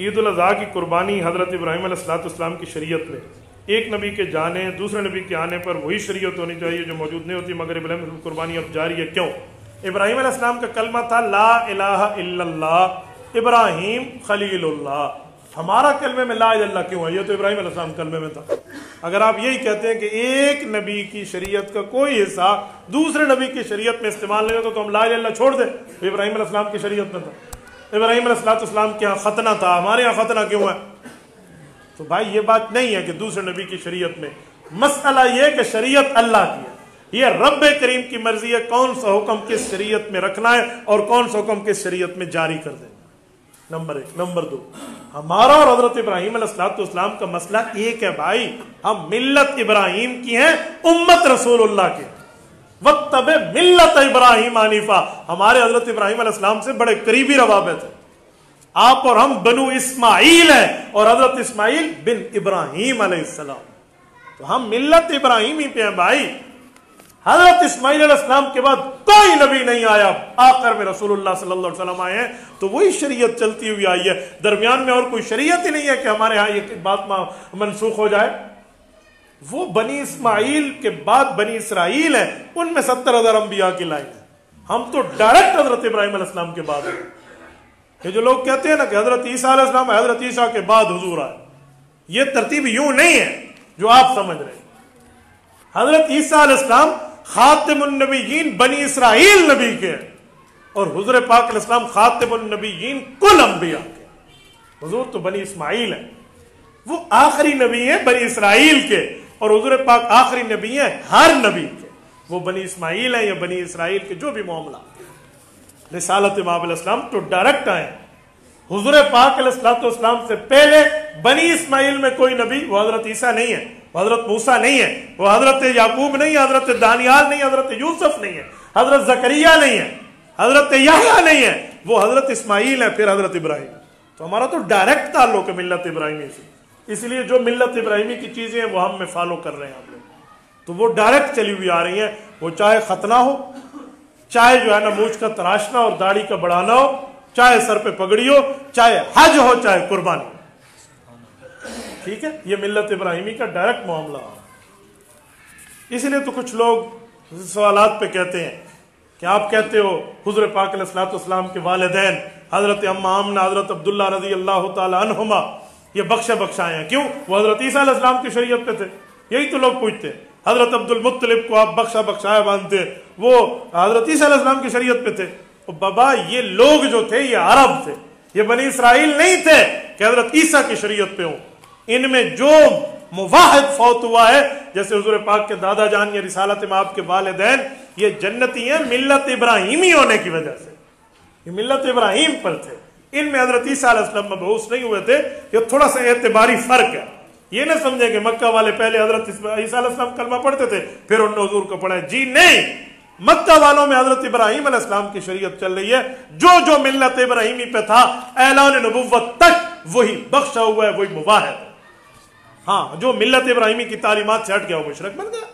عید الاضحیٰ کی قربانی حضرت ابراہیم علیہ السلام کی شریعت میں ایک نبی کے جانے دوسرے نبی کے آنے پر وہی شریعت ہونی چاہیے جو موجود نہیں ہوتی، مگر ابراہیم کی قربانی اب جاری ہے، کیوں؟ ابراہیم علیہ السلام کا کلمہ تھا لا الہ الا اللہ، ابراہیم خلیل اللہ۔ ہمارا کلمے میں لا الہ الا اللہ کیوں ہے؟ یہ تو ابراہیم علیہ السلام کلمے میں تھا۔ اگر آپ یہی کہتے ہیں کہ ایک نبی کی شریعت کا کوئی حصہ دوسرے نبی کی شریعت میں استعمال نہیں ہوتا تو ہم لا الہ الا اللہ چھوڑ دیں، ابراہیم علیہ السلام کی شریعت میں تھا، ابراہیم علیہ السلام کے یہاں ختنہ تھا، ہمارے یہاں ختنہ کیوں ہے؟ تو بھائی یہ بات نہیں ہے کہ دوسرے نبی کی شریعت میں، مسئلہ یہ کہ شریعت اللہ کی ہے، یہ رب کریم کی مرضی ہے کون سا حکم کس شریعت میں رکھنا ہے اور کون سا حکم کس شریعت میں جاری کر دینا، نمبر 1۔ نمبر 2، ہمارا اور حضرت ابراہیم علیہ السلام کا مسئلہ ایک ہے بھائی، ہم ملت ابراہیم کی ہیں، امت رسول اللہ کے، وَاتَّبِعْ مِلَّتَ ابراہیم حنیفا، ہمارے حضرت ابراہیم علیہ السلام سے بڑے قریبی روابط ہیں۔ آپ اور ہم بنو اسماعیل ہیں اور حضرت اسماعیل بن ابراہیم علیہ السلام، تو ہم ملت ابراہیمی پہ ہیں بھائی۔ حضرت اسماعیل علیہ السلام کے بعد کوئی نبی نہیں آیا، آخر میں رسول اللہ صلی اللہ علیہ وسلم آئے ہیں، تو وہی شریعت چلتی ہوئی آئی ہے، درمیان میں اور کوئی شریعت ہی نہیں ہے کہ ہمارے ہاں یہ بات منسوخ ہو جائے۔ وہ بنی اسماعیل کے بعد بنی اسرائیل ہیں، ان میں 70,000 انبیاء کی لائن ہے، ہم تو ڈائریکٹ حضرت ابراہیم علیہ السلام کے بعد ہیں۔ یہ جو لوگ کہتے ہیں نا کہ حضرت عیسیٰ علیہ السلام حضرت عیسیٰ کے بعد حضور آئے، یہ ترتیب یوں نہیں ہے جو آپ سمجھ رہے ہیں۔ حضرت عیسیٰ علیہ السلام خاتم النبیین بنی اسرائیل نبی کے، اور حضور پاک علیہ السلام خاتم النبیین کل انبیاء کے۔ حضور تو بنی اسماعیل ہیں، وہ آخری نبی ہیں بنی اسرائیل کے، اور حضور پاک آخری نبی ہیں ہر نبی کے، وہ بنی اسماعیل ہیں یا بنی اسرائیل کے جو بھی معاملہ۔ رسالت امام علیہ السلام تو ڈائریکٹ آئے، حضور پاک علیہ السلام سے پہلے بنی اسماعیل میں کوئی نبی، وہ حضرت عیسیٰ نہیں ہے، وہ حضرت موسیٰ نہیں ہے، وہ حضرت یعقوب نہیں ہے، حضرت دانیال نہیں ہے، حضرت یوسف نہیں ہے، حضرت زکریا نہیں ہے، حضرت یحییٰ نہیں ہے، وہ حضرت اسماعیل ہے، پھر حضرت ابراہیم۔ تو ہمارا تو ڈائریکٹ تعلق ہے ملت ابراہیمی سے، اس لیے جو ملت ابراہیمی کی چیزیں ہیں وہ ہم میں فالو کر رہے ہیں آپ لوگ، تو وہ ڈائریکٹ چلی ہوئی آ رہی ہیں، وہ چاہے ختنہ ہو، چاہے جو ہے نا مونچھ کا تراشنا اور داڑھی کا بڑھانا ہو، چاہے سر پہ پگڑی ہو، چاہے حج ہو، چاہے قربانی ہو، ٹھیک ہے، یہ ملت ابراہیمی کا ڈائریکٹ معاملہ ہے۔ اس لیے تو کچھ لوگ سوالات پہ کہتے ہیں کہ آپ کہتے ہو حضور پاک علیہ السلام کے والدین حضرت اماں آمنہ، حضرت عبداللہ رضی اللہ تعالی عنہما یہ بخشائے ہیں، کیوں؟ وہ حضرت عیسیٰ علیہ السلام کی شریعت پہ تھے، یہی تو لوگ پوچھتے ہیں۔ حضرت عبد المطلب کو آپ بخشایا مانتے، وہ حضرت عیسیٰ علیہ السلام کی شریعت پہ تھے۔ بابا یہ لوگ جو تھے یہ عرب تھے، یہ بنی اسرائیل نہیں تھے کہ حضرت عیسیٰ کی شریعت پہ ہوں۔ ان میں جو مواحد فوت ہوا ہے، جیسے حضور پاک کے دادا جان یا رسالت میں آپ کے والدین، یہ جنتی ہیں ملت ابراہیمی ہونے کی وجہ سے، یہ ملت ابراہیم پر تھے، ان میں حضرت عیسیٰ علیہ السلام مبعوث نہیں ہوئے تھے۔ یہ تھوڑا سا اعتباری فرق ہے، یہ نہ سمجھیں کہ مکہ والے پہلے حضرت عیسیٰ علیہ السلام کلمہ پڑھتے تھے پھر انہوں نے حضور کو پڑھا ہے، جی نہیں، مکہ والوں میں حضرت ابراہیم علیہ السلام کی شریعت چل رہی ہے، جو ملت ابراہیمی پہ تھا اعلان نبوت تک وہی بخشا ہوا ہے، وہی مواحد ہے۔ ہاں جو ملت ابراہیمی کی تعلیمات سے ہٹ گیا وہ مشرک بن گیا۔